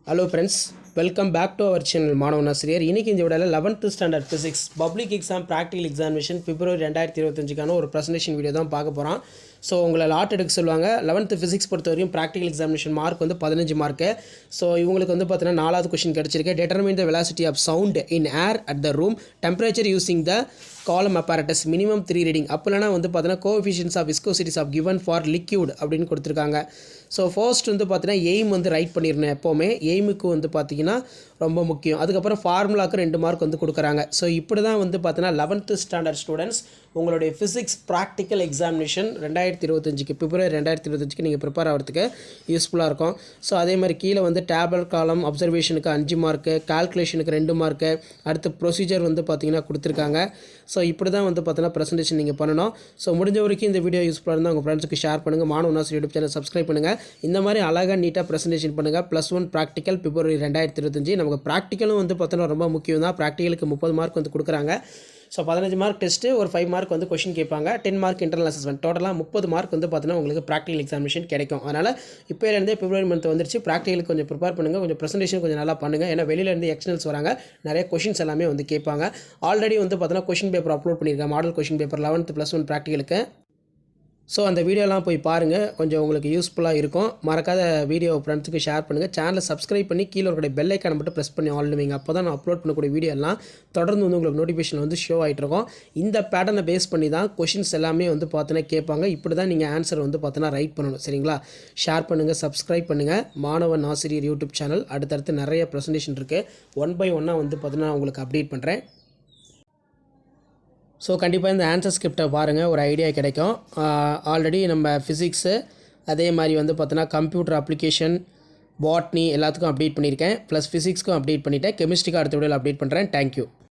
Hello friends, welcome back to our channel மாணவன் ஆசிரியர். இன்னைக்கு இந்த வீடியோல 11th standard physics public exam practical examination February 2025க்கான ஒரு பிரசன்டேஷன் வீடியோ தான் பார்க்க போகிறோம். ஸோ உங்களை லாட் எடுக்க சொல்லுவாங்க. 11th ஃபிசிக்ஸ் பொறுத்த வரைக்கும் ப்ராக்டிகல் எக்ஸாமினேஷன் மார்க் வந்து 15 மார்க்கு. ஸோ இவங்களுக்கு வந்து பார்த்தீங்கன்னா 4வது கொஸ்டின் கிடச்சிருக்கு. Determine the velocity of sound in air at the room temperature using the column apparatus minimum 3 reading. அப்போலனா வந்து பார்த்தீங்கன்னா coefficients of viscosities of given for liquid அப்படின்னு கொடுத்துருக்காங்க. ஸோ ஃபர்ஸ்ட் வந்து பார்த்தீங்கன்னா எய்ம் வந்து ரைட் பண்ணிடணும். எப்போவுமே எய்முக்கு வந்து பார்த்தீங்கன்னா ரொம்ப முக்கியம். அதுக்கப்புறம் ஃபார்முலாவுக்கு 2 மார்க் வந்து கொடுக்குறாங்க. ஸோ இப்படி தான் வந்து பார்த்தீங்கன்னா 11th ஸ்டாண்டர்ட் ஸ்டூடெண்ட்ஸ் உங்களுடைய ஃபிசிக்ஸ் ப்ராக்டிக்கல் எக்ஸாமினேஷன் 2025க்கு பிப்ரவரி 2025க்கு நீங்கள் ப்ரிப்பேர் ஆகிறதுக்கு யூஸ்ஃபுல்லாக இருக்கும். ஸோ அதே மாதிரி கீழே வந்து டேபிள் காலம் அப்சர்வேஷனுக்கு 5 மார்க்கு, கால்குலேஷனுக்கு 2 மார்க்கு, அடுத்து ப்ரொசீஜர் வந்து பார்த்தீங்கன்னா கொடுத்துருக்காங்க. ஸோ இப்படி தான் வந்து பார்த்தீங்கன்னா ப்ரெசன்டேஷன் நீங்கள் பண்ணணும். ஸோ முடிஞ்ச வரைக்கும் இந்த வீடியோ யூஸ்ஃபுல்லாக இருந்தால் உங்கள் ஃப்ரெண்ட்ஸுக்கு ஷேர் பண்ணுங்கள். மாணவன் ஆசிரியர் யூடியூப் சேனல் சப்ஸ்கிரைப் பண்ணுங்கள். இந்த மாதிரி அழகாக நீட்டாக ப்ரெசன்டேஷன் பண்ணுங்கள். +1 ப்ராக்டிக்கல் பிப்ரவரி 2025. நமக்கு ப்ராக்டிக்கலும் வந்து பார்த்தீங்கன்னா ரொம்ப முக்கியம் தான். ப்ராக்டிக்கலுக்கு 30 மார்க் வந்து கொடுக்குறாங்க. ஸோ 15 மார்க் டெஸ்ட்டு, ஒரு 5 மார்க் வந்து கொஷின் கேட்பாங்க, 10 மார்க் இன்டர்னல் அசஸ்மெண்ட், டோட்டலாக 30 மார்க் வந்து பார்த்தீங்கன்னா உங்களுக்கு ப்ராக்டிகல் எக்ஸாமினேஷன் கிடைக்கும். அதனால் இப்போலேருந்தே பிப்ரவரி மந்த் வந்துருச்சு. ப்ராக்டிகலுக்கு கொஞ்சம் ப்ரிப்பேர் பண்ணுங்கள், கொஞ்சம் ப்ரெசன்டேஷன் கொஞ்சம் நல்லா பண்ணுங்கள். ஏன்னா வெளியிலேருந்து எக்ஸ்டர்னல்ஸ் வராங்க, நிறைய கொஷின்ஸ் எல்லாமே வந்து கேட்பாங்க. ஆல்ரெடி வந்து பார்த்தீங்கன்னா கொஷின் பேப்பர் அப்லோட் பண்ணியிருக்கேன், மாடல் கொஷின் பேப்பர் 11th +1 ப்ராக்டிகலுக்கு. ஸோ அந்த வீடியோலாம் போய் பாருங்கள், கொஞ்சம் உங்களுக்கு யூஸ்ஃபுல்லாக இருக்கும். மறக்காத வீடியோ ஃப்ரெண்ட்ஸுக்கு ஷேர் பண்ணுங்கள். சேனலை சப்ஸ்கிரைப் பண்ணி கீழே இருக்கிற பெல் ஐக்கானை மட்டும் ப்ரெஸ் பண்ணி ஆல் வைங்க. அப்போ தான் நான் அப்லோட் பண்ணக்கூடிய வீடியோ எல்லாம் தொடர்ந்து வந்து உங்களுக்கு நோட்டிஃபிகேஷன் வந்து ஷோ ஆகிட்டு இருக்கும். இந்த பேட்டர்னை பேஸ் பண்ணி தான் கொஷின்ஸ் எல்லாமே வந்து பார்த்தீங்கன்னா கேட்பாங்க. இப்படி தான் நீங்கள் ஆன்சர் வந்து பார்த்தீங்கன்னா ரைட் பண்ணணும். சரிங்களா? ஷேர் பண்ணுங்கள், சப்ஸ்கிரைப் பண்ணுங்கள். மாணவன் ஆசிரியர் யூடியூப் சேனல். அடுத்தடுத்து நிறைய ப்ரெசன்டேஷன் இருக்குது. 1 by 1 வந்து பார்த்தீங்கன்னா உங்களுக்கு அப்டேட் பண்ணுறேன். ஸோ கண்டிப்பாக இந்த ஆன்சர் ஸ்கிரிப்டை பாருங்கள், ஒரு ஐடியா கிடைக்கும். ஆல்ரெடி நம்ம ஃபிசிக்ஸு, அதே மாதிரி வந்து பார்த்தோன்னா கம்ப்யூட்டர் அப்ளிகேஷன், பாட்னி எல்லாத்துக்கும் அப்டேட் பண்ணியிருக்கேன். ப்ளஸ் ஃபிசிக்ஸ்க்கும் அப்டேட் பண்ணிவிட்டேன். கெமிஸ்ட்ரிக்கு அடுத்த வீடியோவில் அப்டேட் பண்ணுறேன். தேங்க்யூ.